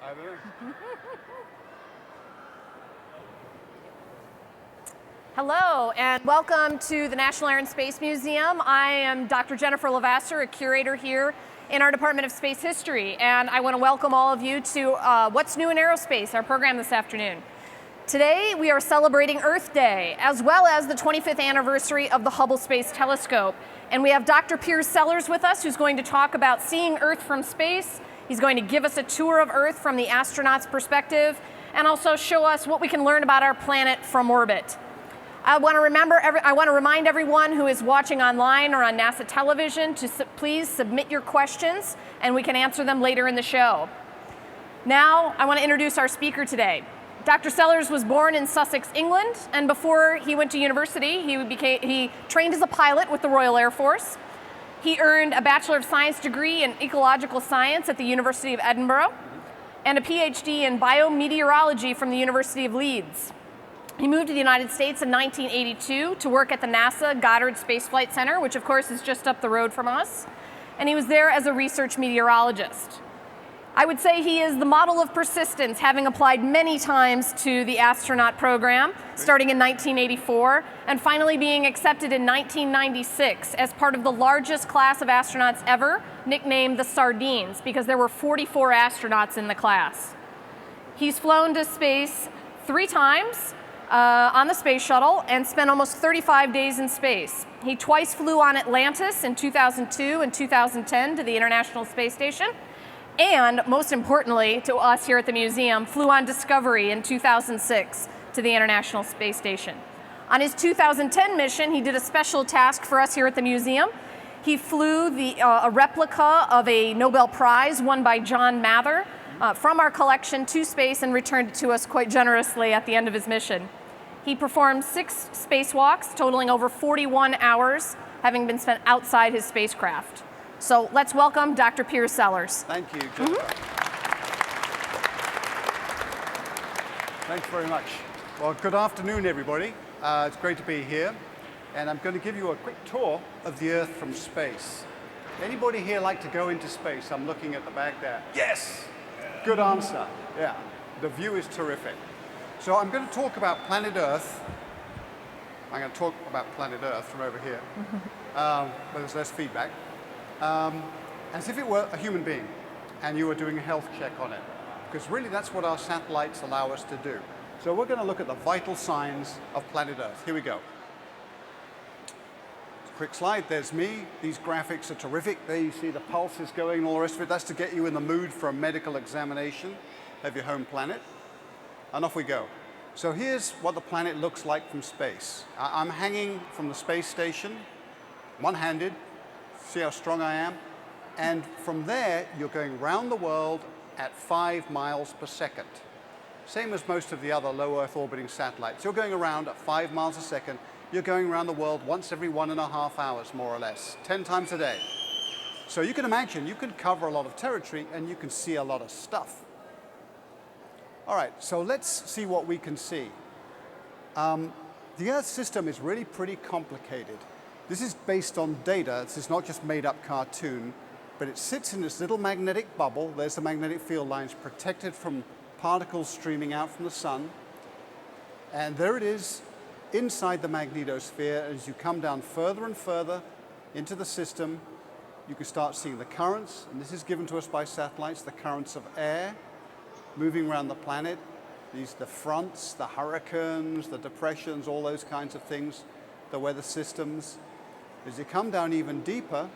I don't know. Hello, and welcome to the National Air and Space Museum. I am Dr. Jennifer Lavasser, a curator here in our Department of Space History, and I want to welcome all of you to What's New in Aerospace, our program this afternoon. Today, we are celebrating Earth Day, as well as the 25th anniversary of the Hubble Space Telescope. And we have Dr. Piers Sellers with us, who's going to talk about seeing Earth from space. He's going to give us a tour of Earth from the astronaut's perspective, and also show us what we can learn about our planet from orbit. I want to remind everyone who is watching online or on NASA television to please submit your questions, and we can answer them later in the show. Now, I want to introduce our speaker today. Dr. Sellers was born in Sussex, England, and before he went to university, he trained as a pilot with the Royal Air Force. He earned a Bachelor of Science degree in Ecological Science at the University of Edinburgh, and a PhD in Biometeorology from the University of Leeds. He moved to the United States in 1982 to work at the NASA Goddard Space Flight Center, which of course is just up the road from us, and he was there as a research meteorologist. I would say he is the model of persistence, having applied many times to the astronaut program, starting in 1984, and finally being accepted in 1996 as part of the largest class of astronauts ever, nicknamed the Sardines, because there were 44 astronauts in the class. He's flown to space 3 times on the Space Shuttle and spent almost 35 days in space. He twice flew on Atlantis in 2002 and 2010 to the International Space Station, and most importantly to us here at the museum, flew on Discovery in 2006 to the International Space Station. On his 2010 mission, he did a special task for us here at the museum. He flew a replica of a Nobel Prize won by John Mather from our collection to space and returned it to us quite generously at the end of his mission. He performed 6 spacewalks, totaling over 41 hours, having been spent outside his spacecraft. So let's welcome Dr. Piers Sellers. Thank you, Jennifer. Thanks very much. Well, good afternoon, everybody. It's great to be here. And I'm going to give you a quick tour of the Earth from space. Anybody here like to go into space? I'm looking at the back there. Yes! Good answer. Yeah, the view is terrific. So I'm going to talk about planet Earth. I'm going to talk about planet Earth from over here, but there's less feedback. As if it were a human being and you were doing a health check on it, because really that's what our satellites allow us to do. So we're going to look at the vital signs of planet Earth. Here we go. Quick slide, there's me. These graphics are terrific. There you see the pulses going and all the rest of it. That's to get you in the mood for a medical examination of your home planet. And off we go. So here's what the planet looks like from space. I'm hanging from the space station, one-handed. See how strong I am? And from there, you're going around the world at 5 miles per second. Same as most of the other low Earth orbiting satellites. You're going around at 5 miles a second. You're going around the world once every 1.5 hours, more or less, 10 times a day. So you can imagine, you can cover a lot of territory and you can see a lot of stuff. All right, so let's see what we can see. The Earth system is really pretty complicated. This is based on data. This is not just made up cartoon, but it sits in this little magnetic bubble. There's the magnetic field lines protected from particles streaming out from the sun. And there it is inside the magnetosphere. As you come down further and further into the system, you can start seeing the currents, and this is given to us by satellites, the currents of air moving around the planet. These are the fronts, the hurricanes, the depressions, all those kinds of things, the weather systems. As you come down even deeper,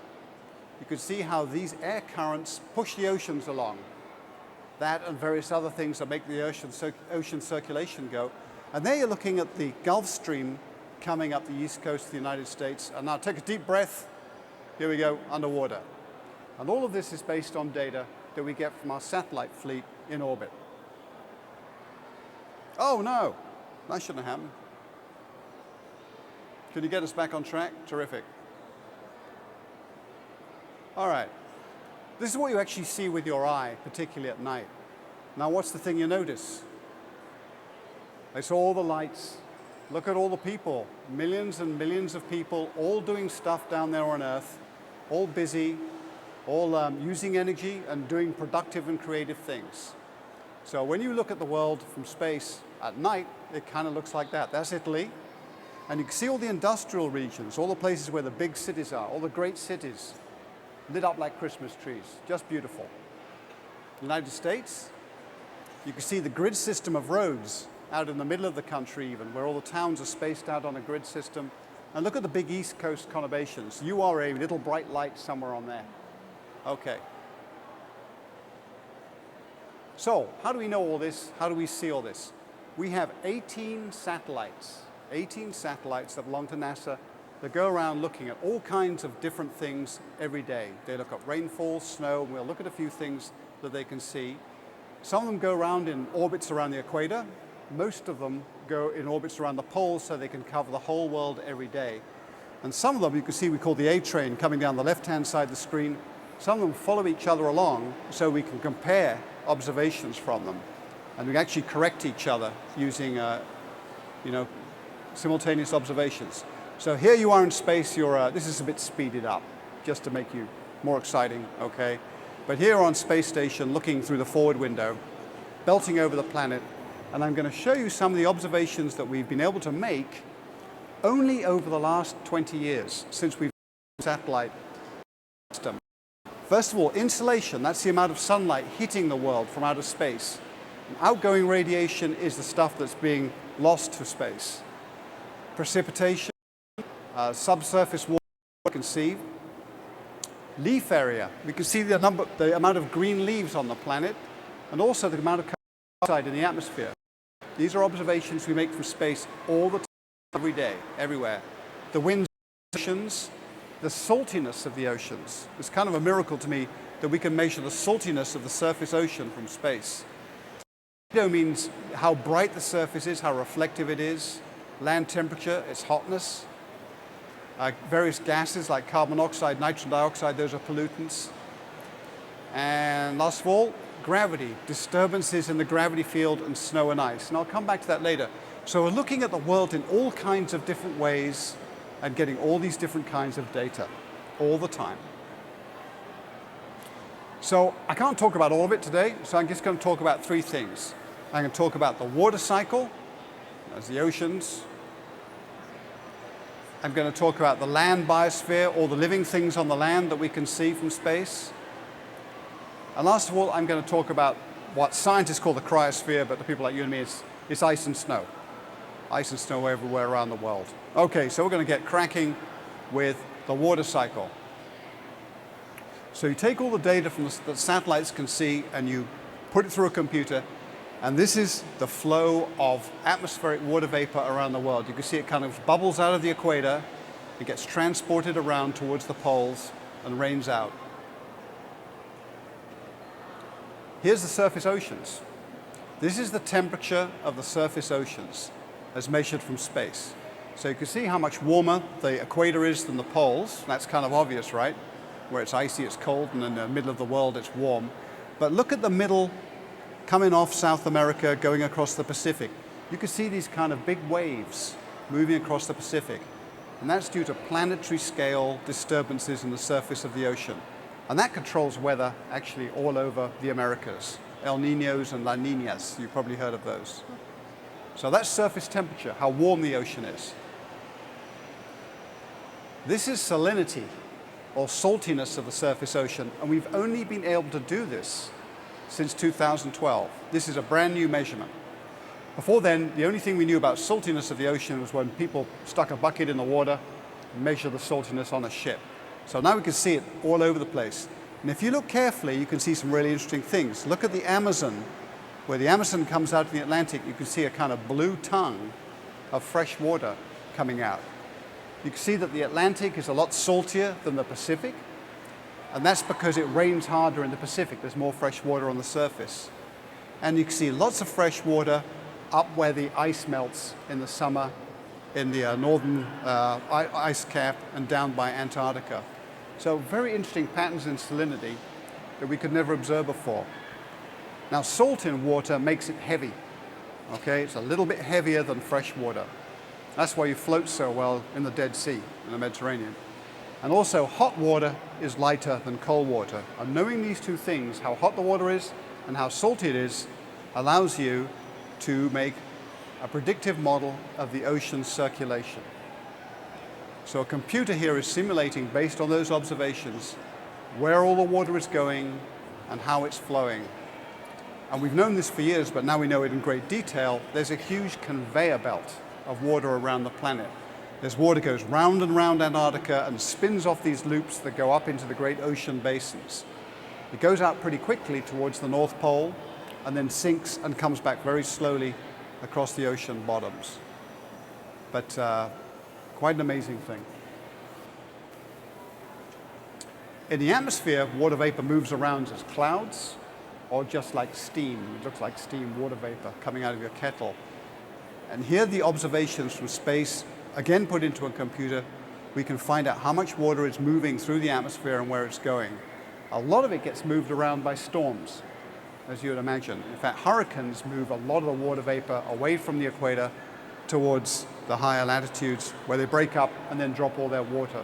you can see how these air currents push the oceans along. That and various other things that make the ocean circulation go. And there you're looking at the Gulf Stream coming up the east coast of the United States. And now take a deep breath. Here we go, underwater. And all of this is based on data that we get from our satellite fleet in orbit. Oh no, that shouldn't have happened. Can you get us back on track? Terrific. All right. This is what you actually see with your eye, particularly at night. Now, what's the thing you notice? It's all the lights. Look at all the people, millions and millions of people, all doing stuff down there on Earth, all busy, all using energy and doing productive and creative things. So when you look at the world from space at night, it kind of looks like that. That's Italy. And you can see all the industrial regions, all the places where the big cities are, all the great cities lit up like Christmas trees. Just beautiful. United States, you can see the grid system of roads out in the middle of the country even, where all the towns are spaced out on a grid system. And look at the big East Coast conurbations. You are a little bright light somewhere on there. Okay. So, how do we know all this? How do we see all this? We have 18 satellites that belong to NASA that go around looking at all kinds of different things every day. They look at rainfall, snow, and we'll look at a few things that they can see. Some of them go around in orbits around the equator. Most of them go in orbits around the poles so they can cover the whole world every day. And some of them, you can see we call the A train coming down the left-hand side of the screen. Some of them follow each other along so we can compare observations from them. And we actually correct each other using simultaneous observations. So here you are in space. This is a bit speeded up just to make you more exciting, okay? But here on space station, looking through the forward window, belting over the planet, and I'm going to show you some of the observations that we've been able to make only over the last 20 years since we've satellite system. First of all, insolation, that's the amount of sunlight hitting the world from outer space. And outgoing radiation is the stuff that's being lost to space. Precipitation, subsurface water, you can see. Leaf area, we can see the amount of green leaves on the planet, and also the amount of carbon dioxide in the atmosphere. These are observations we make from space all the time, every day, everywhere. The winds, oceans, the saltiness of the oceans. It's kind of a miracle to me that we can measure the saltiness of the surface ocean from space. Albedo means how bright the surface is, how reflective it is. Land temperature, its hotness. Various gases like carbon monoxide, nitrogen dioxide, those are pollutants. And last of all, gravity, disturbances in the gravity field and snow and ice. And I'll come back to that later. So we're looking at the world in all kinds of different ways and getting all these different kinds of data all the time. So I can't talk about all of it today, so I'm just going to talk about three things. I'm going to talk about the water cycle, as the oceans. I'm going to talk about the land biosphere, all the living things on the land that we can see from space. And last of all, I'm going to talk about what scientists call the cryosphere, but the people like you and me, it's ice and snow. Ice and snow everywhere around the world. Okay, so we're going to get cracking with the water cycle. So you take all the data from that satellites can see and you put it through a computer, and this is the flow of atmospheric water vapor around the world. You can see it kind of bubbles out of the equator, it gets transported around towards the poles and rains out. Here's the surface oceans. This is the temperature of the surface oceans as measured from space. So you can see how much warmer the equator is than the poles. That's kind of obvious, right? Where it's icy, it's cold, and in the middle of the world, it's warm. But look at the middle, coming off South America, going across the Pacific. You can see these kind of big waves moving across the Pacific. And that's due to planetary scale disturbances in the surface of the ocean. And that controls weather actually all over the Americas. El Niños and La Niñas, you've probably heard of those. So that's surface temperature, how warm the ocean is. This is salinity, or saltiness of the surface ocean, and we've only been able to do this since 2012. This is a brand new measurement. Before then, the only thing we knew about saltiness of the ocean was when people stuck a bucket in the water and measured the saltiness on a ship. So now we can see it all over the place. And if you look carefully, you can see some really interesting things. Look at the Amazon. Where the Amazon comes out of the Atlantic, you can see a kind of blue tongue of fresh water coming out. You can see that the Atlantic is a lot saltier than the Pacific, and that's because it rains harder in the Pacific. There's more fresh water on the surface. And you can see lots of fresh water up where the ice melts in the summer in the northern ice cap and down by Antarctica. So very interesting patterns in salinity that we could never observe before. Now, salt in water makes it heavy, okay? It's a little bit heavier than fresh water. That's why you float so well in the Dead Sea, in the Mediterranean. And also, hot water is lighter than cold water. And knowing these two things, how hot the water is and how salty it is, allows you to make a predictive model of the ocean's circulation. So a computer here is simulating, based on those observations, where all the water is going and how it's flowing. And we've known this for years, but now we know it in great detail. There's a huge conveyor belt of water around the planet. This water goes round and round Antarctica and spins off these loops that go up into the great ocean basins. It goes out pretty quickly towards the North Pole and then sinks and comes back very slowly across the ocean bottoms. But quite an amazing thing. In the atmosphere, water vapor moves around as clouds or just like steam. It looks like steam, water vapor coming out of your kettle. And here the observations from space, again put into a computer, we can find out how much water is moving through the atmosphere and where it's going. A lot of it gets moved around by storms, as you would imagine. In fact, hurricanes move a lot of the water vapor away from the equator towards the higher latitudes, where they break up and then drop all their water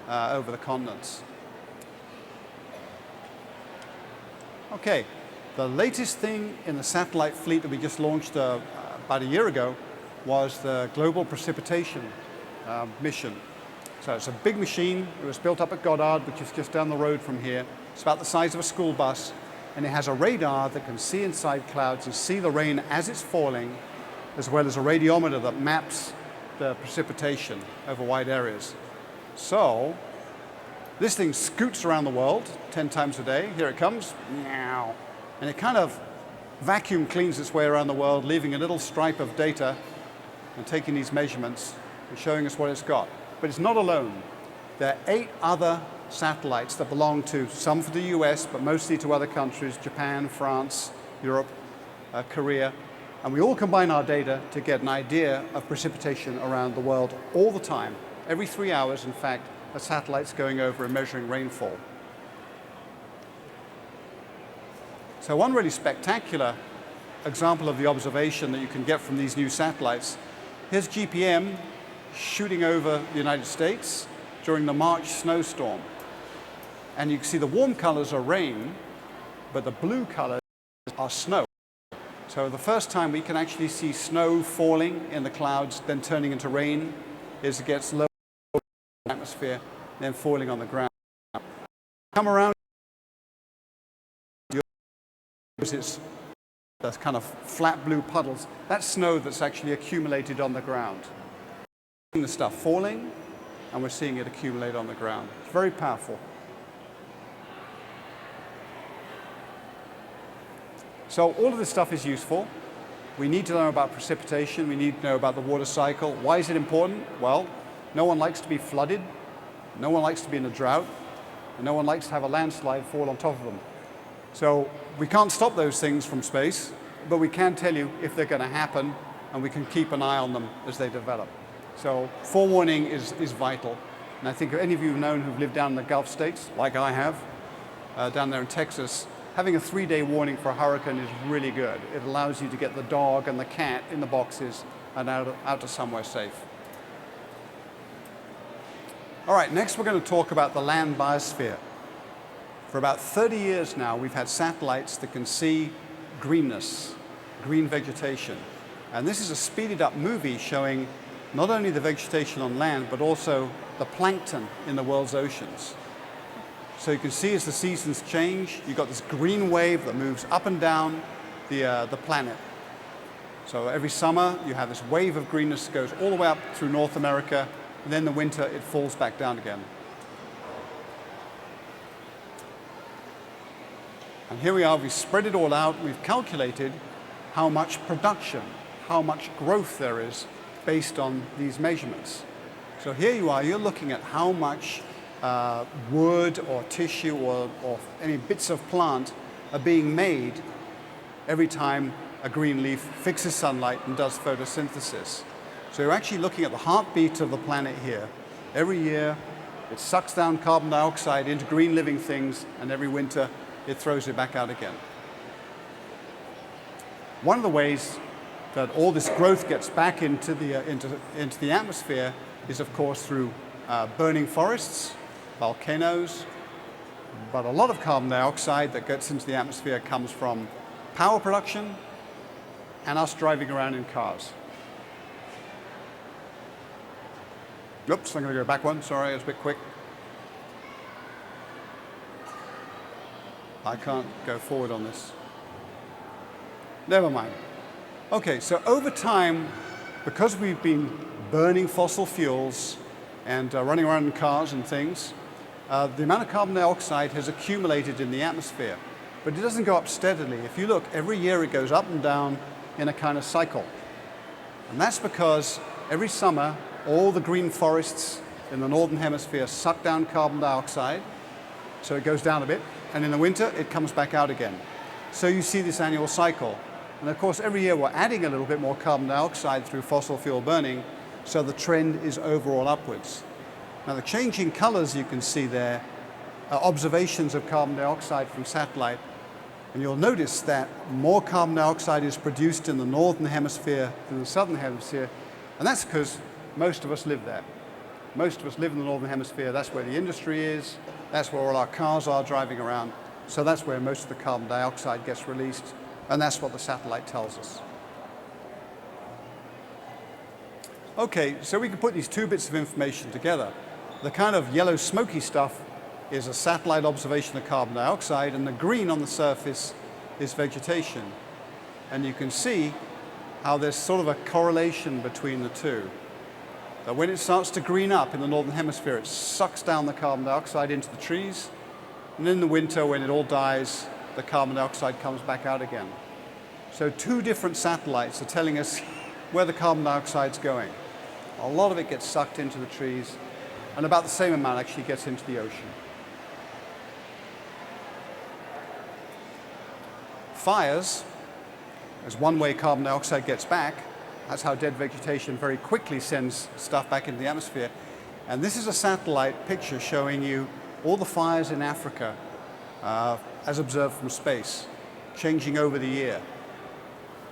over the continents. Okay, the latest thing in the satellite fleet that we just launched about a year ago was the Global Precipitation mission. So it's a big machine. It was built up at Goddard, which is just down the road from here. It's about the size of a school bus, and it has a radar that can see inside clouds and see the rain as it's falling, as well as a radiometer that maps the precipitation over wide areas. So this thing scoots around the world 10 times a day. Here it comes, meow. And it kind of vacuum cleans its way around the world, leaving a little stripe of data and taking these measurements and showing us what it's got. But it's not alone. There are 8 other satellites that belong to, some for the US, but mostly to other countries, Japan, France, Europe, Korea. And we all combine our data to get an idea of precipitation around the world all the time. Every 3 hours, in fact, a satellite's going over and measuring rainfall. So one really spectacular example of the observation that you can get from these new satellites, here's GPM shooting over the United States during the March snowstorm. And you can see the warm colors are rain, but the blue colors are snow. So the first time we can actually see snow falling in the clouds, then turning into rain, is it gets low in the atmosphere, then falling on the ground. Come around, it's those kind of flat blue puddles. That's snow that's actually accumulated on the ground. We're seeing the stuff falling, and we're seeing it accumulate on the ground. It's very powerful. So all of this stuff is useful. We need to know about precipitation. We need to know about the water cycle. Why is it important? Well, no one likes to be flooded. No one likes to be in a drought. And no one likes to have a landslide fall on top of them. So we can't stop those things from space, but we can tell you if they're going to happen, and we can keep an eye on them as they develop. So forewarning is vital. And I think any of you who've known who've lived down in the Gulf states, like I have, down there in Texas, having a 3-day warning for a hurricane is really good. It allows you to get the dog and the cat in the boxes and out to somewhere safe. All right, next we're going to talk about the land biosphere. For about 30 years now, we've had satellites that can see greenness, green vegetation. And this is a speeded up movie showing not only the vegetation on land, but also the plankton in the world's oceans. So you can see as the seasons change, you've got this green wave that moves up and down the planet. So every summer, you have this wave of greenness that goes all the way up through North America, and then in the winter, it falls back down again. And here we are, we've spread it all out, we've calculated how much production, how much growth there is based on these measurements. So here you are, you're looking at how much wood or tissue or any bits of plant are being made every time a green leaf fixes sunlight and does photosynthesis. So you're actually looking at the heartbeat of the planet here. Every year, it sucks down carbon dioxide into green living things, and every winter, it throws it back out again. One of the ways that all this growth gets back into the atmosphere is, of course, through burning forests, volcanoes, but a lot of carbon dioxide that gets into the atmosphere comes from power production and us driving around in cars. Oops, I'm going to go back one. Sorry, I was a bit quick. I can't go forward on this. Never mind. Okay, so over time, because we've been burning fossil fuels and running around in cars and things, the amount of carbon dioxide has accumulated in the atmosphere. But it doesn't go up steadily. If you look, every year it goes up and down in a kind of cycle. And that's because every summer, all the green forests in the northern hemisphere suck down carbon dioxide, so it goes down a bit, and in the winter, it comes back out again. So you see this annual cycle. And of course, every year we're adding a little bit more carbon dioxide through fossil fuel burning, so the trend is overall upwards. Now, the changing colors you can see there are observations of carbon dioxide from satellite. And you'll notice that more carbon dioxide is produced in the northern hemisphere than the southern hemisphere. And that's because most of us live there. Most of us live in the northern hemisphere. That's where the industry is. That's where all our cars are driving around. So that's where most of the carbon dioxide gets released. And that's what the satellite tells us. Okay, so we can put these two bits of information together. The kind of yellow smoky stuff is a satellite observation of carbon dioxide, and the green on the surface is vegetation. And you can see how there's sort of a correlation between the two. That when it starts to green up in the northern hemisphere, it sucks down the carbon dioxide into the trees, and in the winter, when it all dies, the carbon dioxide comes back out again. So two different satellites are telling us where the carbon dioxide's going. A lot of it gets sucked into the trees, and about the same amount actually gets into the ocean. Fires is one way carbon dioxide gets back. That's how dead vegetation very quickly sends stuff back into the atmosphere. And this is a satellite picture showing you all the fires in Africa as observed from space, changing over the year.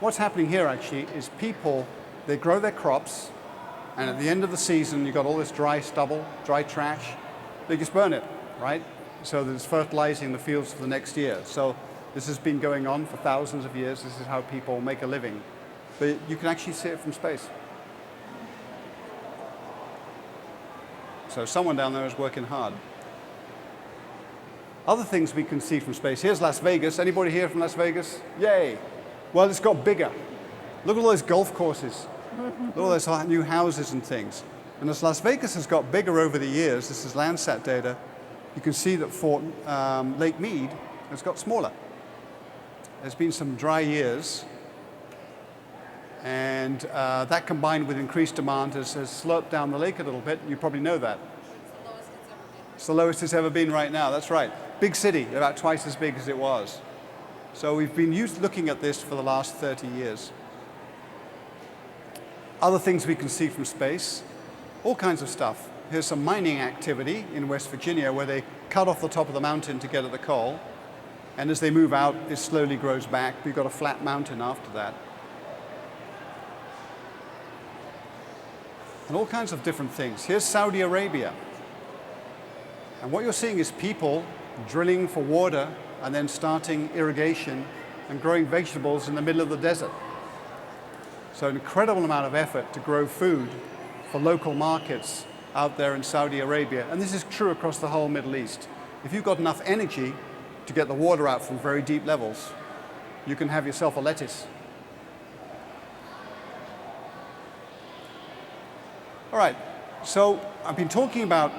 What's happening here actually is people, they grow their crops, and at the end of the season, you've got all this dry stubble, dry trash. They just burn it, right? So that it's fertilizing the fields for the next year. So this has been going on for thousands of years. This is how people make a living. But you can actually see it from space. So someone down there is working hard. Other things we can see from space. Here's Las Vegas. Anybody here from Las Vegas? Yay. Well, it's got bigger. Look at all those golf courses. Look at all those new houses and things. And as Las Vegas has got bigger over the years, this is Landsat data, you can see that for Lake Mead has got smaller. There's been some dry years, and that combined with increased demand has slurped down the lake a little bit. You probably know that. It's the lowest it's ever been right now, that's right. Big city, about twice as big as it was. So we've been looking at this for the last 30 years. Other things we can see from space, all kinds of stuff. Here's some mining activity in West Virginia where they cut off the top of the mountain to get at the coal. And as they move out, it slowly grows back. We've got a flat mountain after that. And all kinds of different things. Here's Saudi Arabia. And what you're seeing is people drilling for water and then starting irrigation and growing vegetables in the middle of the desert. So an incredible amount of effort to grow food for local markets out there in Saudi Arabia. And this is true across the whole Middle East. If you've got enough energy to get the water out from very deep levels, you can have yourself a lettuce. All right, so I've been talking about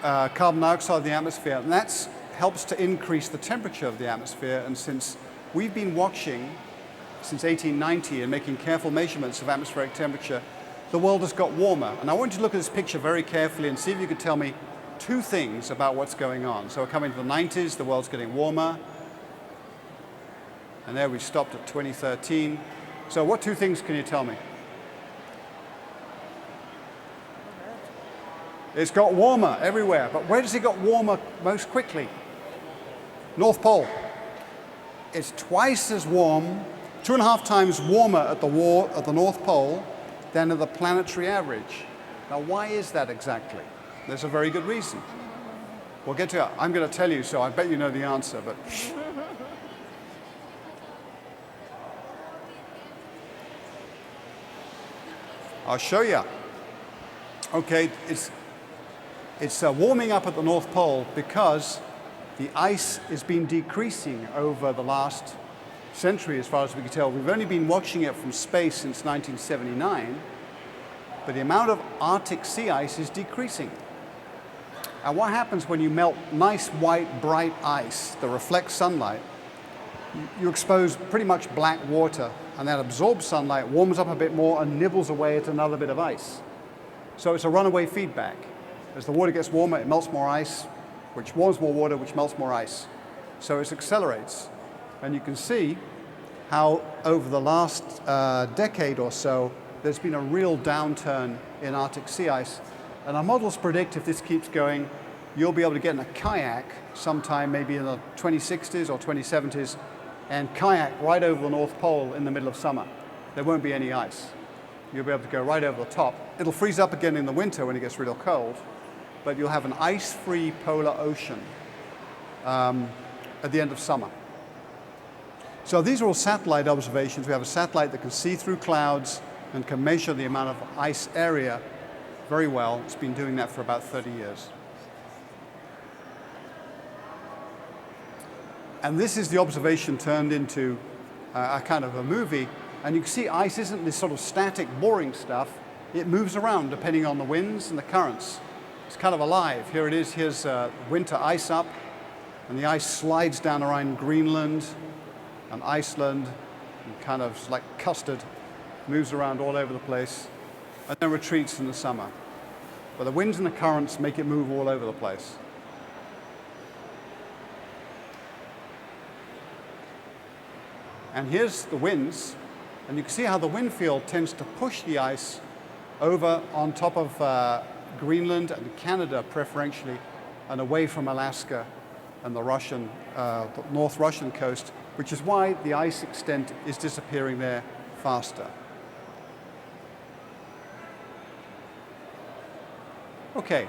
carbon dioxide in the atmosphere, and that helps to increase the temperature of the atmosphere. And since we've been watching since 1890 and making careful measurements of atmospheric temperature, the world has got warmer. And I want you to look at this picture very carefully and see if you could tell me two things about what's going on. So we're coming to the 90s, the world's getting warmer. And there we stopped at 2013. So what two things can you tell me? It's got warmer everywhere, but where does it get warmer most quickly? North Pole. It's twice as warm, 2.5 times warmer at the North Pole than at the planetary average. Now, why is that exactly? There's a very good reason. We'll get to it. I'm going to tell you, so I bet you know the answer, but I'll show you. Okay, it's warming up at the North Pole because the ice has been decreasing over the last century, as far as we can tell. We've only been watching it from space since 1979, but the amount of Arctic sea ice is decreasing. And what happens when you melt nice, white, bright ice that reflects sunlight? You expose pretty much black water, and that absorbs sunlight, warms up a bit more, and nibbles away at another bit of ice. So it's a runaway feedback. As the water gets warmer, it melts more ice, which warms more water, which melts more ice. So it accelerates. And you can see how over the last decade or so, there's been a real downturn in Arctic sea ice. And our models predict if this keeps going, you'll be able to get in a kayak sometime maybe in the 2060s or 2070s and kayak right over the North Pole in the middle of summer. There won't be any ice. You'll be able to go right over the top. It'll freeze up again in the winter when it gets real cold, but you'll have an ice-free polar ocean at the end of summer. So these are all satellite observations. We have a satellite that can see through clouds and can measure the amount of ice area very well. It's been doing that for about 30 years. And this is the observation turned into a kind of a movie. And you can see ice isn't this sort of static, boring stuff. It moves around depending on the winds and the currents. It's kind of alive. Here it is. Here's winter ice up. And the ice slides down around Greenland and Iceland and kind of like custard, moves around all over the place, and then retreats in the summer. But the winds and the currents make it move all over the place. And here's the winds, and you can see how the wind field tends to push the ice over on top of Greenland and Canada preferentially, and away from Alaska and the North Russian coast, which is why the ice extent is disappearing there faster. Okay,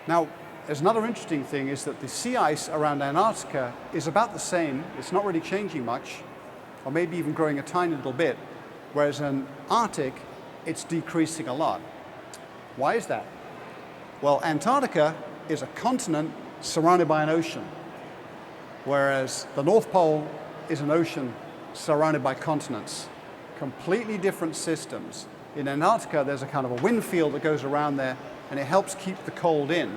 now there's another interesting thing is that the sea ice around Antarctica is about the same. It's not really changing much, or maybe even growing a tiny little bit, whereas in Arctic, it's decreasing a lot. Why is that? Well, Antarctica is a continent surrounded by an ocean, whereas the North Pole is an ocean surrounded by continents. Completely different systems. In Antarctica, there's a kind of a wind field that goes around there, and it helps keep the cold in.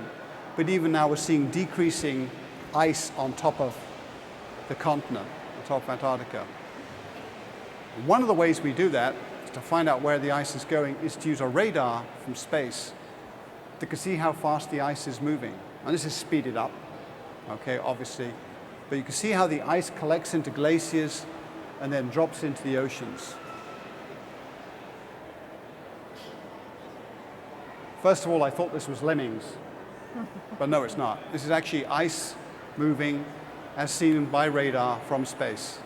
But even now, we're seeing decreasing ice on top of the continent, on top of Antarctica. One of the ways we do that, to find out where the ice is going, is to use a radar from space that can see how fast the ice is moving. And this is speeded up, okay, obviously. But you can see how the ice collects into glaciers and then drops into the oceans. First of all, I thought this was lemmings, but no, it's not. This is actually ice moving as seen by radar from space.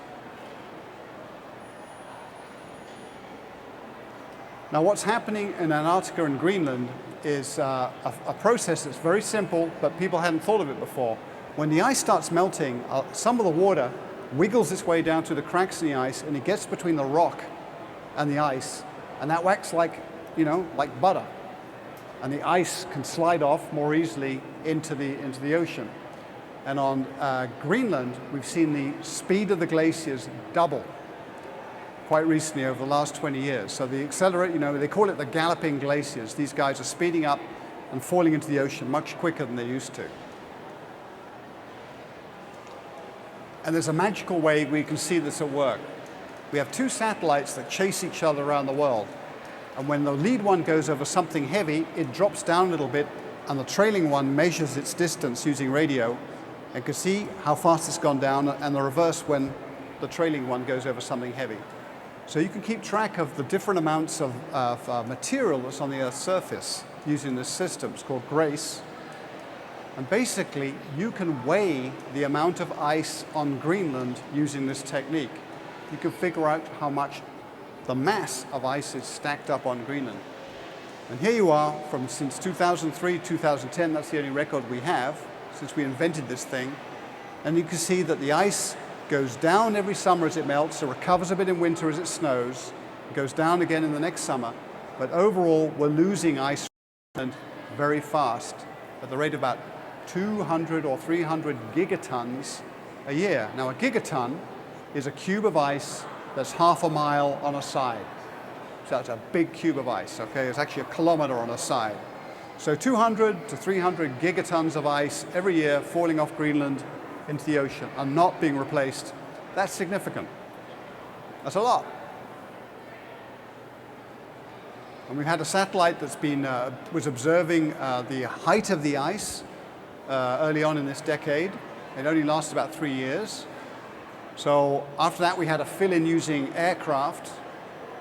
Now, what's happening in Antarctica and Greenland is a process that's very simple, but people hadn't thought of it before. When the ice starts melting, some of the water wiggles its way down through the cracks in the ice, and it gets between the rock and the ice, and that acts like, like butter. And the ice can slide off more easily into the ocean. And on Greenland, we've seen the speed of the glaciers double quite recently over the last 20 years. So the accelerate, they call it the galloping glaciers. These guys are speeding up and falling into the ocean much quicker than they used to. And there's a magical way we can see this at work. We have two satellites that chase each other around the world. And when the lead one goes over something heavy, it drops down a little bit, and the trailing one measures its distance using radio and can see how fast it's gone down, and the reverse when the trailing one goes over something heavy. So you can keep track of the different amounts of material that's on the Earth's surface using this system. It's called GRACE. And basically, you can weigh the amount of ice on Greenland using this technique. You can figure out how much the mass of ice is stacked up on Greenland. And here you are since 2003, 2010, that's the only record we have since we invented this thing. And you can see that the ice goes down every summer as it melts, it recovers a bit in winter as it snows, it goes down again in the next summer, But overall, we're losing ice very fast at the rate of about 200 or 300 gigatons a year. Now, a gigaton is a cube of ice that's half a mile on a side. So that's a big cube of ice, okay? It's actually a kilometer on a side. So 200 to 300 gigatons of ice every year falling off Greenland into the ocean and not being replaced. That's significant. That's a lot. And we've had a satellite that's been was observing the height of the ice early on in this decade. It only lasted about 3 years. So after that, we had to fill in using aircraft.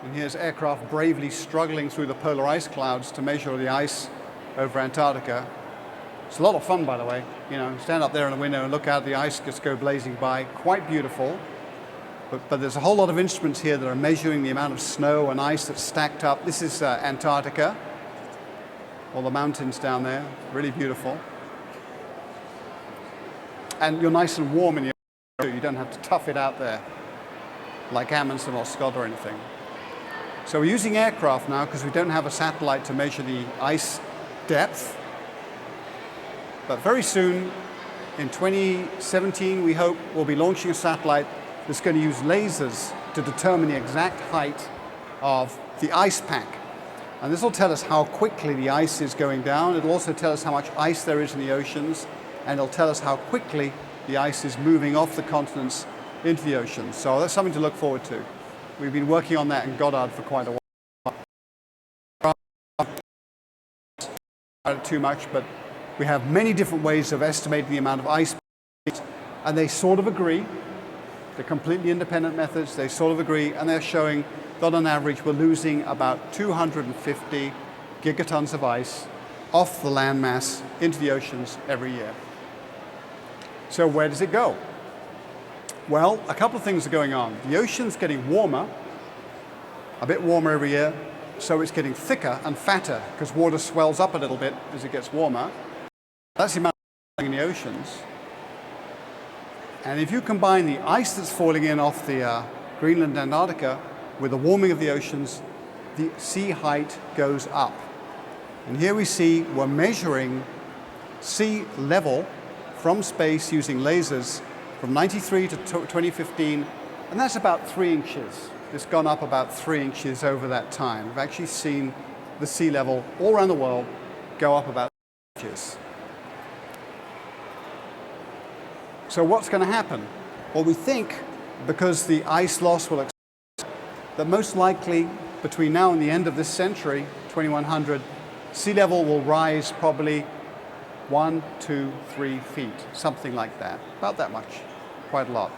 And here's aircraft bravely struggling through the polar ice clouds to measure the ice over Antarctica. It's a lot of fun, by the way. You know, stand up there in the window and look out, the ice just go blazing by. Quite beautiful. But there's a whole lot of instruments here that are measuring the amount of snow and ice that's stacked up. This is Antarctica. All the mountains down there, really beautiful. And you're nice and warm in your you don't have to tough it out there like Amundsen or Scott or anything. So we're using aircraft now because we don't have a satellite to measure the ice depth. But very soon, in 2017, we hope we'll be launching a satellite that's going to use lasers to determine the exact height of the ice pack. And this will tell us how quickly the ice is going down. It'll also tell us how much ice there is in the oceans, and it'll tell us how quickly the ice is moving off the continents into the oceans. So that's something to look forward to. We've been working on that in Goddard for quite a while. Not too much, but we have many different ways of estimating the amount of ice, and they sort of agree. They're completely independent methods. They sort of agree, and they're showing that on average we're losing about 250 gigatons of ice off the landmass into the oceans every year. So where does it go? Well, a couple of things are going on. The ocean's getting warmer, a bit warmer every year, so it's getting thicker and fatter because water swells up a little bit as it gets warmer. That's the amount of in the oceans. And if you combine the ice that's falling in off the Greenland and Antarctica with the warming of the oceans, the sea height goes up. And here we see we're measuring sea level from space using lasers from 93 to 2015, and that's about 3 inches. It's gone up about 3 inches over that time. We've actually seen the sea level all around the world go up about 3 inches. So what's going to happen? Well, we think because the ice loss will accelerate, that most likely between now and the end of this century, 2100, sea level will rise probably 1, 2, 3 feet, something like that, about that much, quite a lot,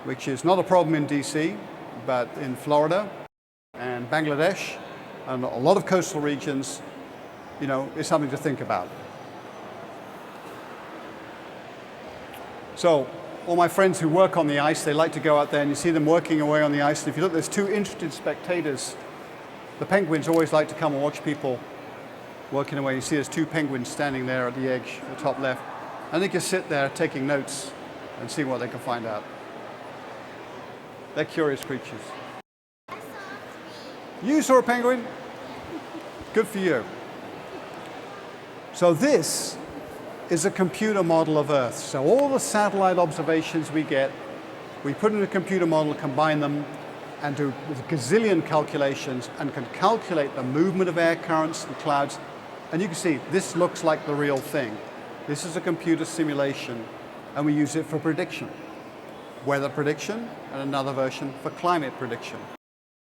which is not a problem in DC, but in Florida and Bangladesh and a lot of coastal regions, you know, is something to think about. So all my friends who work on the ice, they like to go out there and you see them working away on the ice. And if you look, there's 2 interested spectators. The penguins always like to come and watch people working away. You see there's 2 penguins standing there at the edge, the top left. And they just sit there taking notes and see what they can find out. They're curious creatures. You saw a penguin? Good for you. So this is a computer model of Earth. So all the satellite observations we get, we put in a computer model, combine them, and do a gazillion calculations, and can calculate the movement of air currents and clouds. And you can see, this looks like the real thing. This is a computer simulation, and we use it for prediction. Weather prediction, and another version for climate prediction.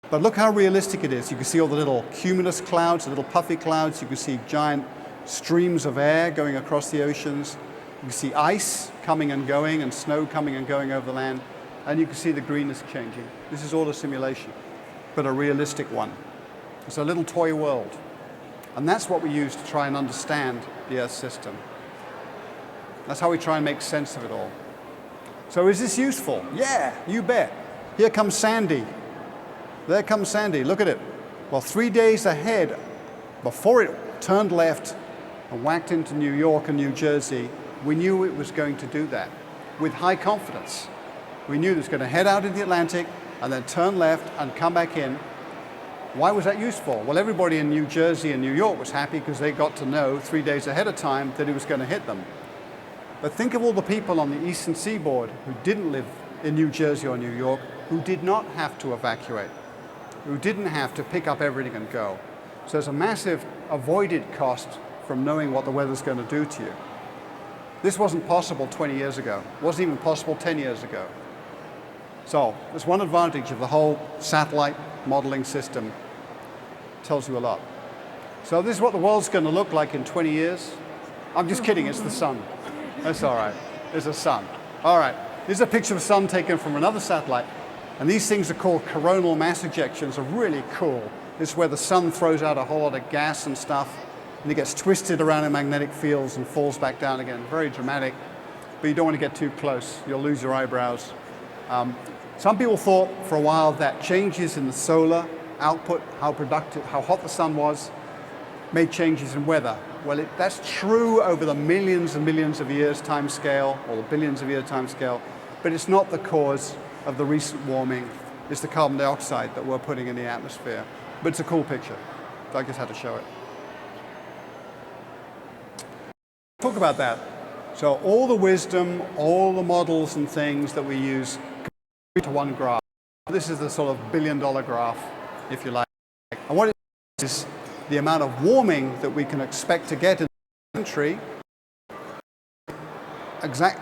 But look how realistic it is. You can see all the little cumulus clouds, the little puffy clouds. You can see giant streams of air going across the oceans. You can see ice coming and going, and snow coming and going over the land. And you can see the greenness changing. This is all a simulation, but a realistic one. It's a little toy world. And that's what we use to try and understand the Earth system. That's how we try and make sense of it all. So is this useful? Yeah, you bet. Here comes Sandy. There comes Sandy, look at it. Well, 3 days ahead, before it turned left and whacked into New York and New Jersey, we knew it was going to do that with high confidence. We knew it was going to head out into the Atlantic and then turn left and come back in. Why was that useful? Well, everybody in New Jersey and New York was happy because they got to know 3 days ahead of time that it was going to hit them. But think of all the people on the eastern seaboard who didn't live in New Jersey or New York, who did not have to evacuate, who didn't have to pick up everything and go. So there's a massive avoided cost from knowing what the weather's going to do to you. This wasn't possible 20 years ago. It wasn't even possible 10 years ago. So there's one advantage of the whole satellite modeling system. Tells you a lot. So this is what the world's going to look like in 20 years. I'm just kidding, it's the sun. That's all right. There's a sun. All right. This is a picture of the sun taken from another satellite. And these things are called coronal mass ejections, are really cool. This is where the sun throws out a whole lot of gas and stuff, and it gets twisted around in magnetic fields and falls back down again. Very dramatic, but you don't want to get too close. You'll lose your eyebrows. Some people thought for a while that changes in the solar output, how productive, how hot the sun was, made changes in weather. Well, that's true over the millions and millions of years time scale, or the billions of year time scale, but it's not the cause of the recent warming. It's the carbon dioxide that we're putting in the atmosphere. But it's a cool picture, so I just had to show it. Talk about that. So all the wisdom, all the models and things that we use to one graph. This is the sort of billion-dollar graph, if you like. And what it is the amount of warming that we can expect to get in the country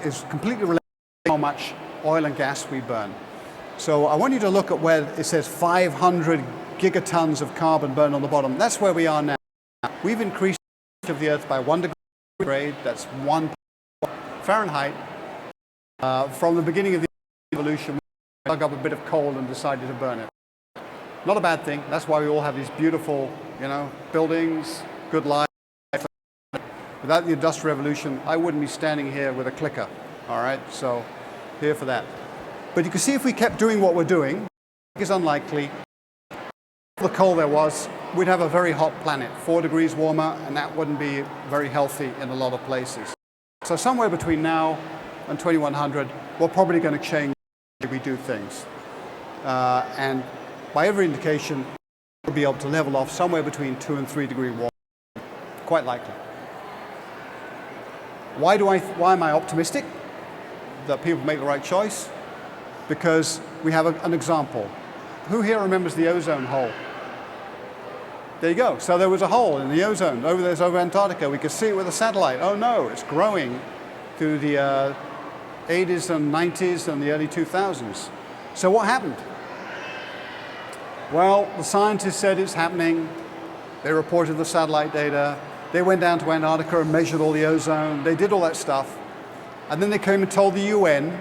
is completely related to how much oil and gas we burn. So I want you to look at where it says 500 gigatons of carbon burned on the bottom. That's where we are now. We've increased the temperature of the Earth by 1 degree centigrade. That's 1 Fahrenheit. From the beginning of the evolution, we dug up a bit of coal and decided to burn it. Not a bad thing. That's why we all have these beautiful, buildings, good life. Without the Industrial Revolution, I wouldn't be standing here with a clicker. All right, so here for that. But you can see if we kept doing what we're doing, it's unlikely. The coal there was, we'd have a very hot planet, 4 degrees warmer, and that wouldn't be very healthy in a lot of places. So somewhere between now and 2100, we're probably going to change the way we do things. And by every indication, we'll be able to level off somewhere between 2 and 3 degree warming, quite likely. Why am I optimistic that people make the right choice? Because we have an example. Who here remembers the ozone hole? There you go. So there was a hole in the ozone over Antarctica. We could see it with a satellite. Oh no, it's growing through the 80s and 90s and the early 2000s. So what happened? Well, the scientists said it's happening. They reported the satellite data. They went down to Antarctica and measured all the ozone. They did all that stuff. And then they came and told the UN,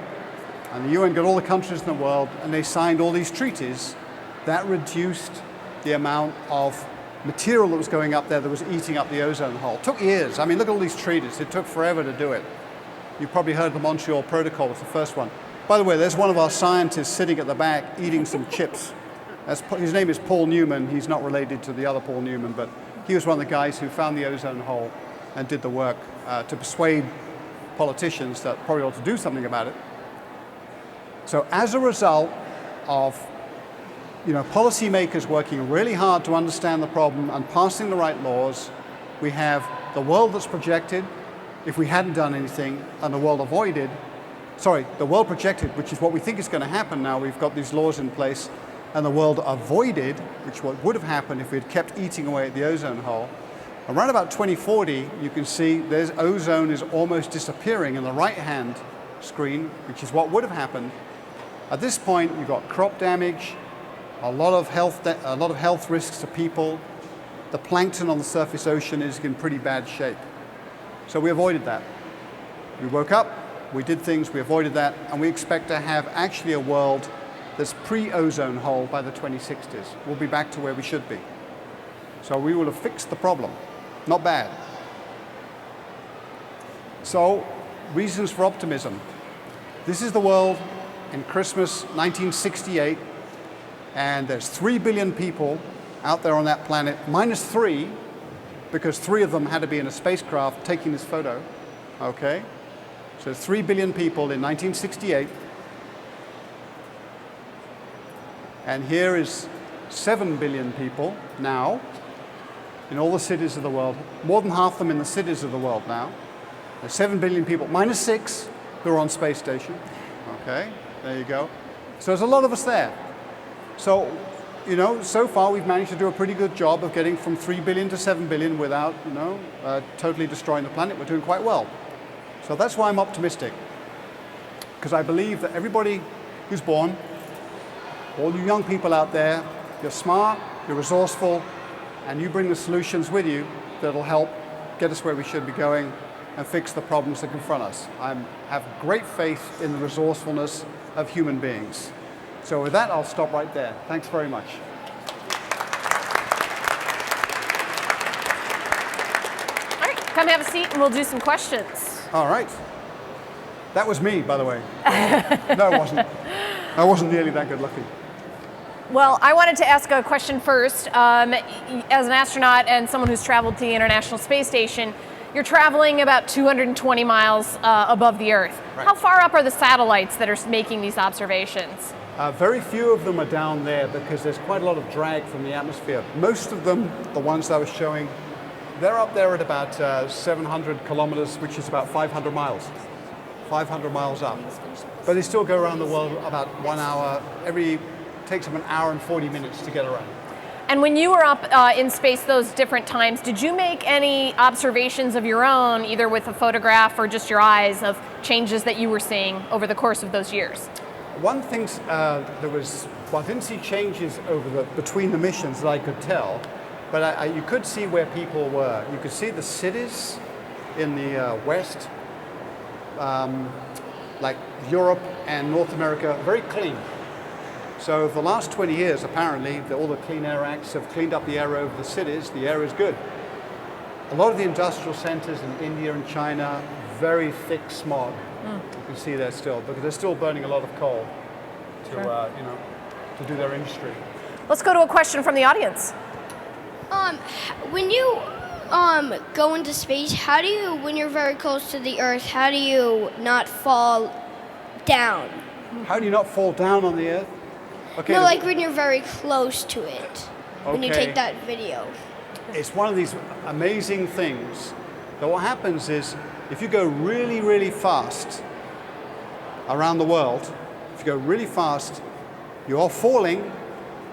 and the UN got all the countries in the world, and they signed all these treaties that reduced the amount of material that was going up there that was eating up the ozone hole. It took years. I mean, look at all these treaties. It took forever to do it. You've probably heard the Montreal Protocol was the first one. By the way, there's one of our scientists sitting at the back eating some chips. His name is Paul Newman. He's not related to the other Paul Newman, but he was one of the guys who found the ozone hole and did the work to persuade politicians that probably ought to do something about it. So as a result of policymakers working really hard to understand the problem and passing the right laws, we have the world that's projected, if we hadn't done anything, and the world avoided. Sorry, the world projected, which is what we think is going to happen now. We've got these laws in place, and the world avoided, which what would have happened if we'd kept eating away at the ozone hole. Around about 2040, you can see there's ozone is almost disappearing in the right-hand screen, which is what would have happened. At this point, you've got crop damage, a lot of health risks to people. The plankton on the surface ocean is in pretty bad shape. So we avoided that. We woke up, we did things, we avoided that, and we expect to have actually a world that's pre-ozone hole by the 2060s. We'll be back to where we should be. So we will have fixed the problem. Not bad. So, reasons for optimism. This is the world in Christmas 1968, and there's 3 billion people out there on that planet, minus 3, because 3 of them had to be in a spacecraft taking this photo, okay? So 3 billion people in 1968. And here is 7 billion people now in all the cities of the world, more than half of them in the cities of the world now. There's 7 billion people, minus 6 who are on space station. Okay, there you go. So there's a lot of us there. So, you know, so far we've managed to do a pretty good job of getting from 3 billion to 7 billion without, you know, totally destroying the planet. We're doing quite well. So that's why I'm optimistic. Because I believe that everybody who's born, all you young people out there, you're smart, you're resourceful, and you bring the solutions with you that'll help get us where we should be going and fix the problems that confront us. I have great faith in the resourcefulness of human beings. So with that, I'll stop right there. Thanks very much. All right, come have a seat and we'll do some questions. All right. That was me, by the way. No, it wasn't. I wasn't nearly that good looking. Well, I wanted to ask a question first. As an astronaut and someone who's traveled to the International Space Station, you're traveling about 220 miles above the Earth. Right. How far up are the satellites that are making these observations? Very few of them are down there because there's quite a lot of drag from the atmosphere. Most of them, the ones I was showing, they're up there at about 700 kilometers, which is about 500 miles. 500 miles up. But they still go around the world about 1 hour. Takes them an hour and 40 minutes to get around. And when you were up in space those different times, did you make any observations of your own, either with a photograph or just your eyes, of changes that you were seeing over the course of those years? One thing, I didn't see changes between the missions that I could tell, but you could see where people were. You could see the cities in the west, like Europe and North America, very clean. So for the last 20 years, apparently, all the Clean Air Acts have cleaned up the air over the cities. The air is good. A lot of the industrial centers in India and China, very thick smog. You can see there still, because they're still burning a lot of coal to do their industry. Let's go to a question from the audience. When you go into space, when you're very close to the Earth, how do you not fall down? How do you not fall down on the Earth? Okay, No, like when you're very close to it, when you Okay. take that video. It's one of these amazing things that what happens is if you go really, really fast around the world, if you go really fast, you're falling,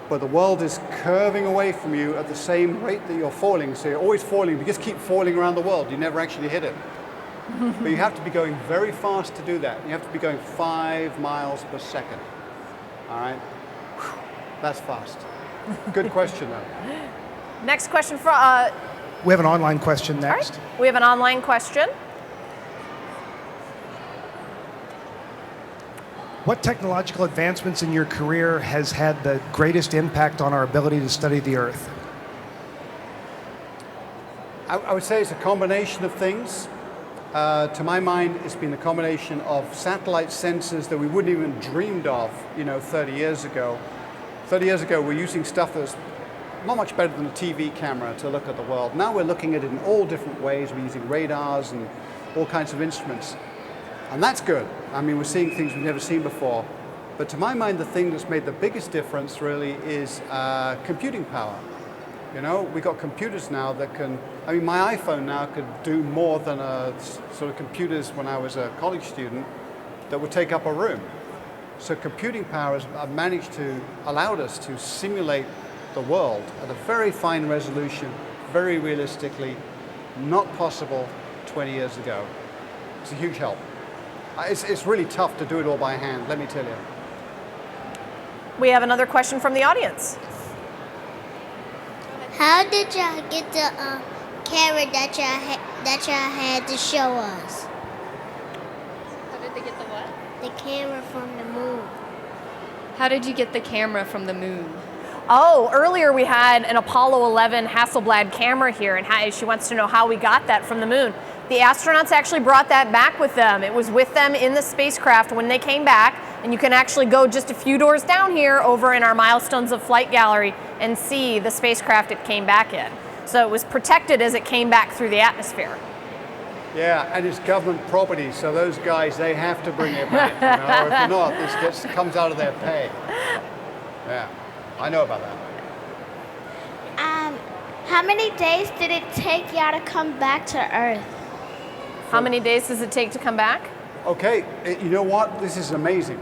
but the world is curving away from you at the same rate that you're falling. So you're always falling. You just keep falling around the world. You never actually hit it. But you have to be going very fast to do that. You have to be going 5 miles per second. All right? That's fast. Good question, though. Next question for We have an online question next. all right. We have an online question. What technological advancements in your career has had the greatest impact on our ability to study the Earth? I would say it's a combination of things. To my mind, it's been a combination of satellite sensors that we wouldn't even dreamed of, 30 years ago. 30 years ago, we're using stuff that was not much better than a TV camera to look at the world. Now we're looking at it in all different ways. We're using radars and all kinds of instruments. And that's good. I mean, we're seeing things we've never seen before. But to my mind, the thing that's made the biggest difference really is computing power. We've got computers now that my iPhone now could do more than sort of computers when I was a college student that would take up a room. So computing power has allowed us to simulate the world at a very fine resolution, very realistically, not possible 20 years ago. It's a huge help. It's really tough to do it all by hand, let me tell you. We have another question from the audience. How did y'all get the camera that y'all had to show us? How did they get the what? The camera from the moon. How did you get the camera from the moon? Oh, earlier we had an Apollo 11 Hasselblad camera here, and she wants to know how we got that from the moon. The astronauts actually brought that back with them. It was with them in the spacecraft when they came back, and you can actually go just a few doors down here over in our Milestones of Flight gallery and see the spacecraft it came back in. So it was protected as it came back through the atmosphere. Yeah, and it's government property, so those guys, they have to bring it back. If not, this comes out of their pay. Yeah, I know about that. How many days did it take y'all to come back to Earth? How many days does it take to come back? Okay, you know what? This is amazing.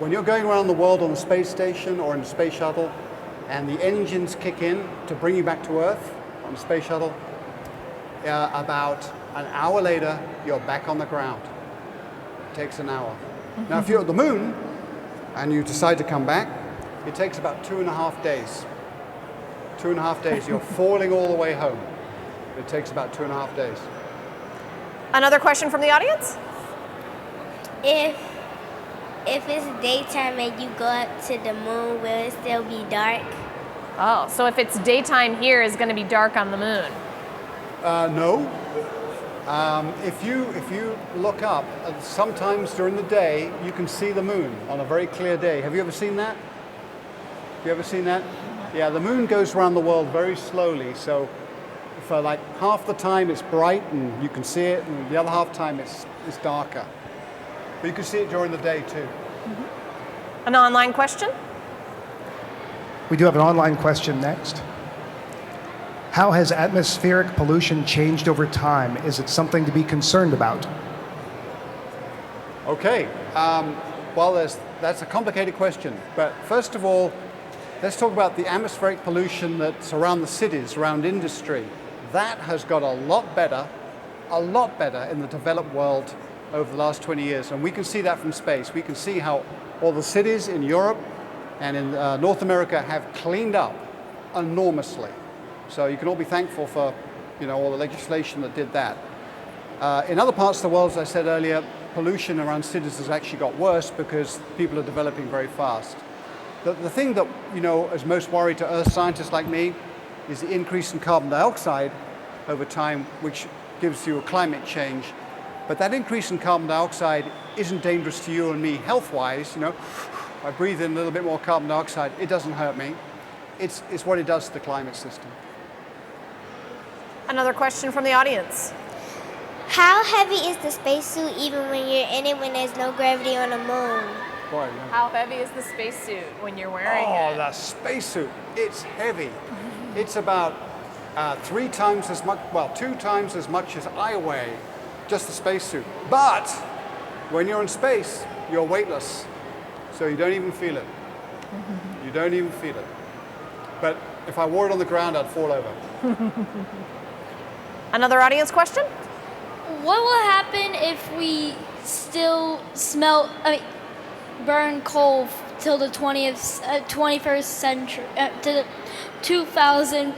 When you're going around the world on the space station or in the space shuttle, and the engines kick in to bring you back to Earth on the space shuttle, about an hour later, you're back on the ground. It takes an hour. Now, if you're at the moon and you decide to come back, it takes about 2.5 days. 2.5 days, you're falling all the way home. It takes about 2.5 days. Another question from the audience? If it's daytime and you go up to the moon, will it still be dark? Oh, so if it's daytime here, it's going to be dark on the moon. No. If you look up, sometimes during the day, you can see the moon on a very clear day. Have you ever seen that? Have you ever seen that? Yeah, the moon goes around the world very slowly, so for like half the time it's bright and you can see it, and the other half time it's darker. But you can see it during the day too. An online question? We do have an online question next. How has atmospheric pollution changed over time? Is it something to be concerned about? Okay, well that's a complicated question, but first of all, let's talk about the atmospheric pollution that's around the cities, around industry. That has got a lot better in the developed world over the last 20 years. And we can see that from space. We can see how all the cities in Europe and in North America have cleaned up enormously. So you can all be thankful for, all the legislation that did that. In other parts of the world, as I said earlier, pollution around cities has actually got worse because people are developing very fast. The thing that, is most worry to Earth scientists like me is the increase in carbon dioxide over time, which gives you a climate change. But that increase in carbon dioxide isn't dangerous to you and me health-wise. I breathe in a little bit more carbon dioxide, it doesn't hurt me. It's what it does to the climate system. Another question from the audience. How heavy is the spacesuit even when you're in it when there's no gravity on the moon? Boy, How heavy is the spacesuit when you're wearing it? Oh, the spacesuit, it's heavy. It's about 2 times as much as I weigh, just the spacesuit. But when you're in space, you're weightless, so you don't even feel it. You don't even feel it. But if I wore it on the ground, I'd fall over. Another audience question? What will happen if we still burn coal till the 21st century, to the 2000,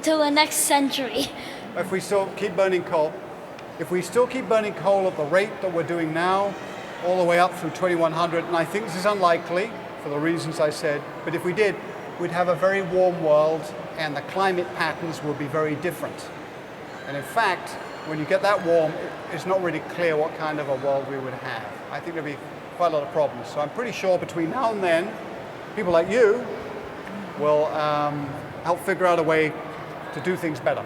till the next century? If we still keep burning coal, at the rate that we're doing now, all the way up through 2100, and I think this is unlikely for the reasons I said, but if we did, we'd have a very warm world and the climate patterns will be very different. And in fact, when you get that warm, it's not really clear what kind of a world we would have. I think there'd be quite a lot of problems. So I'm pretty sure between now and then, people like you will help figure out a way to do things better.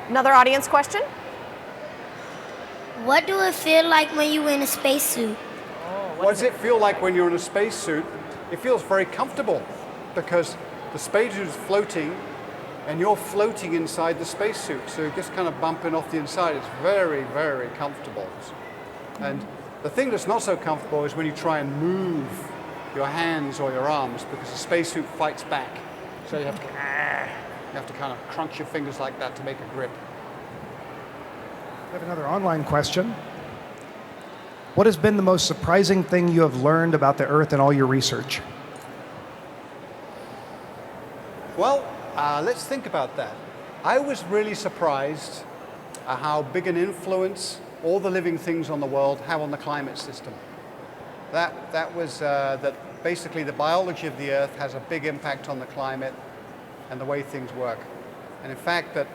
Another audience question? What do it feel like when you're in a spacesuit? What does it feel like when you're in a spacesuit? It feels very comfortable because the spacesuit is floating and you're floating inside the spacesuit. So you're just kind of bumping off the inside. It's very, very comfortable. And the thing that's not so comfortable is when you try and move your hands or your arms because the spacesuit fights back. So you have to kind of crunch your fingers like that to make a grip. We have another online question. What has been the most surprising thing you have learned about the Earth in all your research? Well, let's think about that. I was really surprised at how big an influence all the living things on the world have on the climate system. That was that basically the biology of the Earth has a big impact on the climate and the way things work. And in fact, that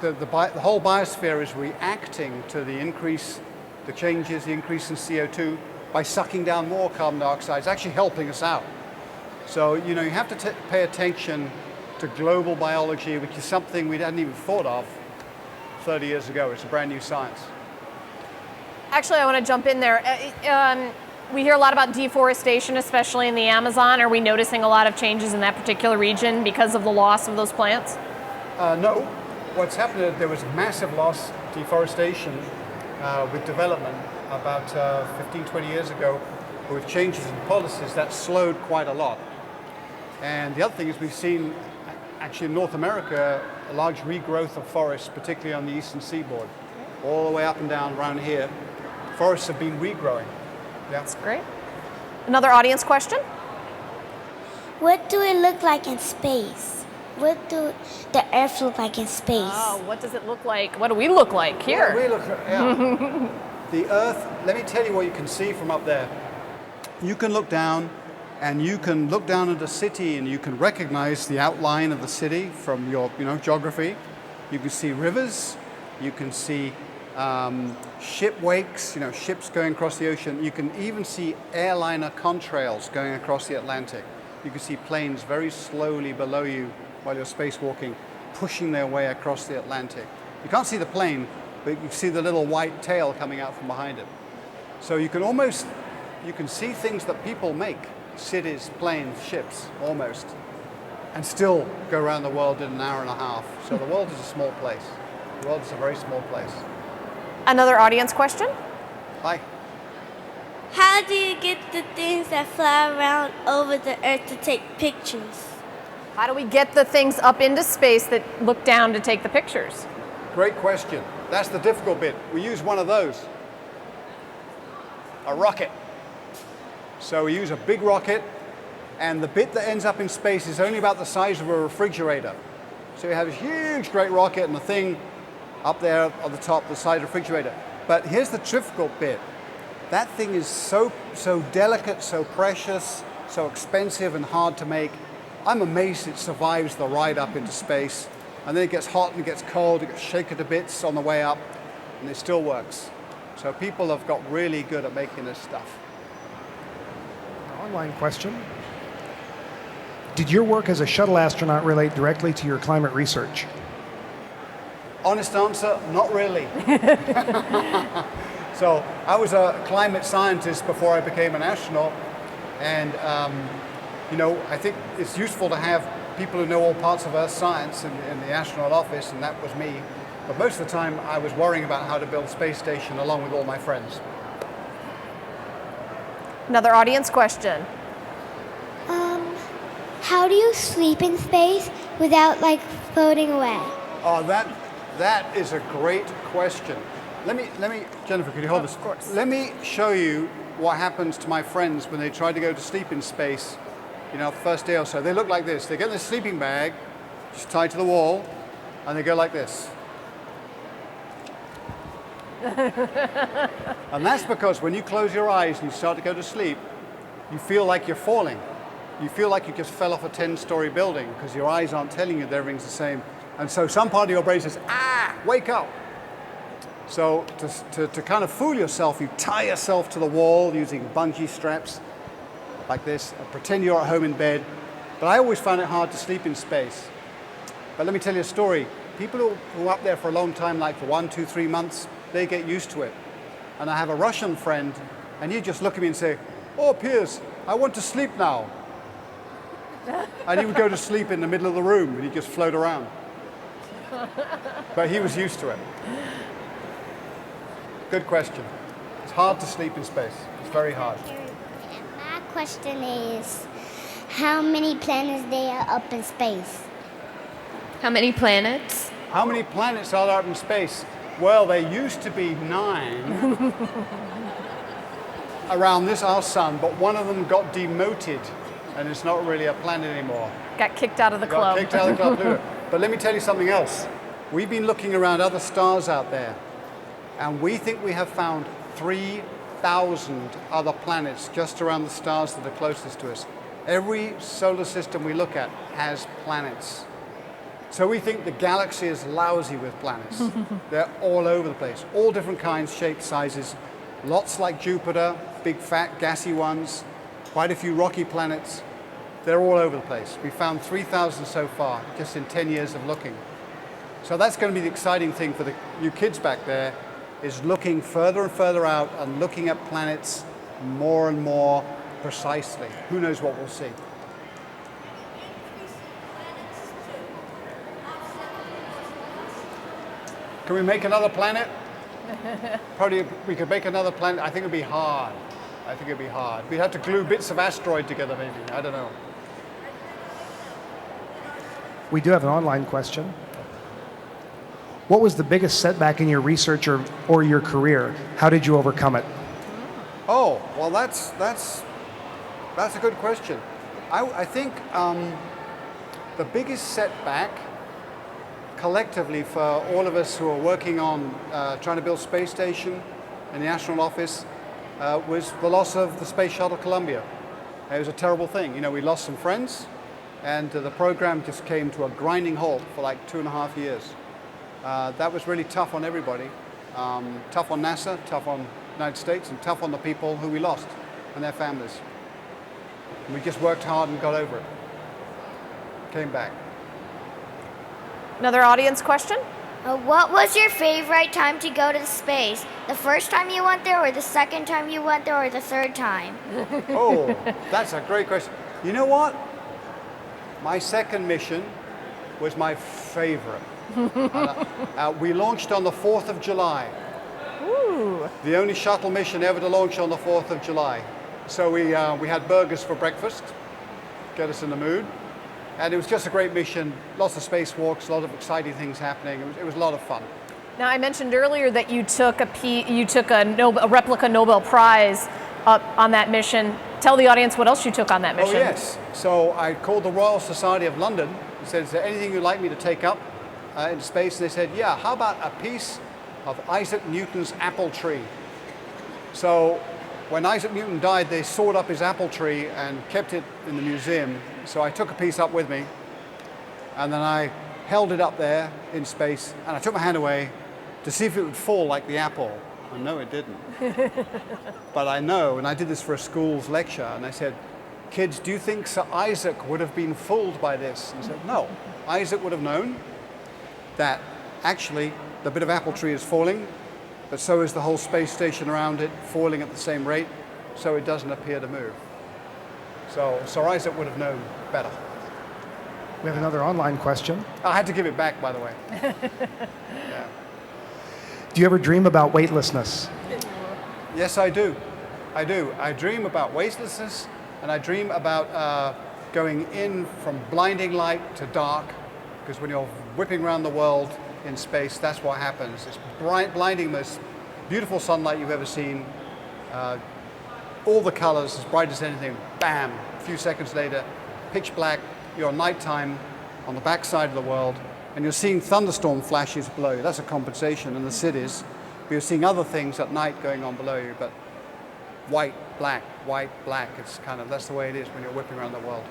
the whole biosphere is reacting to the increase, the changes, the increase in CO2 by sucking down more carbon dioxide. It's actually helping us out. So, you have to pay attention to global biology, which is something we hadn't even thought of 30 years ago. It's a brand new science. Actually, I want to jump in there. We hear a lot about deforestation, especially in the Amazon. Are we noticing a lot of changes in that particular region because of the loss of those plants? No. What's happened is there was massive loss, deforestation with development about 15, 20 years ago. With changes in policies, that slowed quite a lot. And the other thing is we've seen, actually in North America, a large regrowth of forests, particularly on the eastern seaboard. All the way up and down around here, forests have been regrowing. Yeah. That's great. Another audience question? What do it look like in space? What do the Earth look like in space? Oh, what does it look like? What do we look like here? We look, yeah. The Earth, let me tell you what you can see from up there. You can look down, and you can look down at a city, and you can recognize the outline of the city from your, geography. You can see rivers. You can see ship wakes, ships going across the ocean. You can even see airliner contrails going across the Atlantic. You can see planes very slowly below you while you're spacewalking, pushing their way across the Atlantic. You can't see the plane, but you see the little white tail coming out from behind it. So you can see things that people make, cities, planes, ships, almost, and still go around the world in an hour and a half. So the world is a small place. The world is a very small place. Another audience question? Hi. How do you get the things that fly around over the Earth to take pictures? How do we get the things up into space that look down to take the pictures? Great question. That's the difficult bit. We use one of those, a rocket. So we use a big rocket, and the bit that ends up in space is only about the size of a refrigerator. So we have a huge, great rocket, and the thing up there on the top, the size of a refrigerator. But here's the difficult bit. That thing is so delicate, so precious, so expensive and hard to make. I'm amazed it survives the ride up into space. And then it gets hot and it gets cold, it gets shaken to bits on the way up, and it still works. So people have got really good at making this stuff. Online question. Did your work as a shuttle astronaut relate directly to your climate research? Honest answer, not really. So I was a climate scientist before I became an astronaut, and I think it's useful to have people who know all parts of Earth science in the astronaut office, and that was me. But most of the time I was worrying about how to build a space station along with all my friends. Another audience question. How do you sleep in space without floating away? Oh, that is a great question. Let me, Jennifer, could you hold this? Of course. Let me show you what happens to my friends when they try to go to sleep in space. The first day or so, they look like this. They get their sleeping bag, just tied to the wall, and they go like this. And that's because when you close your eyes and you start to go to sleep, you feel like you're falling. You feel like you just fell off a 10-story building because your eyes aren't telling you that everything's the same. And so some part of your brain says, wake up. So to kind of fool yourself, you tie yourself to the wall using bungee straps like this, and pretend you're at home in bed. But I always found it hard to sleep in space. But let me tell you a story. People who are up there for a long time, like for 1, 2, 3 months, they get used to it. And I have a Russian friend, and he'd just look at me and say, "Oh, Piers, I want to sleep now." And he would go to sleep in the middle of the room, and he'd just float around. But he was used to it. Good question. It's hard to sleep in space. It's very hard. My question is, how many planets there are up in space? How many planets? How many planets are there up in space? Well, there used to be 9 around our sun, but one of them got demoted, and it's not really a planet anymore. Got kicked out of the club. Got kicked out of the club, Pluto. But let me tell you something else. We've been looking around other stars out there, and we think we have found 3,000 other planets just around the stars that are closest to us. Every solar system we look at has planets. So we think the galaxy is lousy with planets. They're all over the place, all different kinds, shapes, sizes. Lots like Jupiter, big fat gassy ones, quite a few rocky planets. They're all over the place. We found 3,000 so far, just in 10 years of looking. So that's going to be the exciting thing for you kids back there, is looking further and further out and looking at planets more and more precisely. Who knows what we'll see? Can we make another planet? Probably we could make another planet. I think it'd be hard. I think it'd be hard. We'd have to glue bits of asteroid together maybe. I don't know. We do have an online question. What was the biggest setback in your research or your career? How did you overcome it? Oh, well, that's a good question. I think the biggest setback collectively for all of us who are working on trying to build space station in the astronaut office was the loss of the Space Shuttle Columbia. It was a terrible thing. You know, we lost some friends, and the program just came to a grinding halt for like 2.5 years. That was really tough on everybody. Tough on NASA, tough on the United States, and tough on the people who we lost and their families. And we just worked hard and got over it. Came back. Another audience question? What was your favorite time to go to space? The first time you went there, or the second time you went there, or the third time? Oh, that's a great question. You know what? My second mission was my favorite. We launched on the 4th of July. Ooh. The only shuttle mission ever to launch on the 4th of July. So we had burgers for breakfast, get us in the mood. And it was just a great mission, lots of spacewalks, a lot of exciting things happening. It was a lot of fun. Now, I mentioned earlier that you took a replica Nobel Prize up on that mission. Tell the audience what else you took on that mission. Oh, yes. So I called the Royal Society of London and said, is there anything you'd like me to take up into space? And they said, yeah, how about a piece of Isaac Newton's apple tree? So when Isaac Newton died, they sawed up his apple tree and kept it in the museum. So I took a piece up with me, and then I held it up there in space, and I took my hand away to see if it would fall like the apple. And no, it didn't. But I know, and I did this for a school's lecture, and I said, kids, do you think Sir Isaac would have been fooled by this? And I said, no. Isaac would have known that actually the bit of apple tree is falling, but so is the whole space station around it falling at the same rate, so it doesn't appear to move. So Sir Isaac would have known better. We have another online question. I had to give it back, by the way. Yeah. Do you ever dream about weightlessness? Yes, I do. I do. I dream about weightlessness, and I dream about going in from blinding light to dark, because when you're whipping around the world in space, that's what happens. It's bright, blinding, most beautiful sunlight you've ever seen. All the colors, as bright as anything, bam, a few seconds later, pitch black, you're nighttime on the backside of the world, and you're seeing thunderstorm flashes below you. That's a compensation in the cities. But you're seeing other things at night going on below you, but white, black, it's that's the way it is when you're whipping around the world.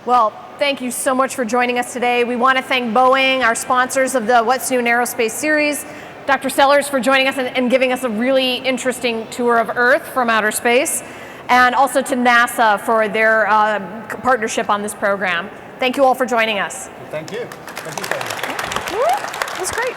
Well, thank you so much for joining us today. We want to thank Boeing, our sponsors of the What's New in Aerospace series, Dr. Sellers for joining us and giving us a really interesting tour of Earth from outer space, and also to NASA for their partnership on this program. Thank you all for joining us. Thank you. Thank you, Kevin. It was great.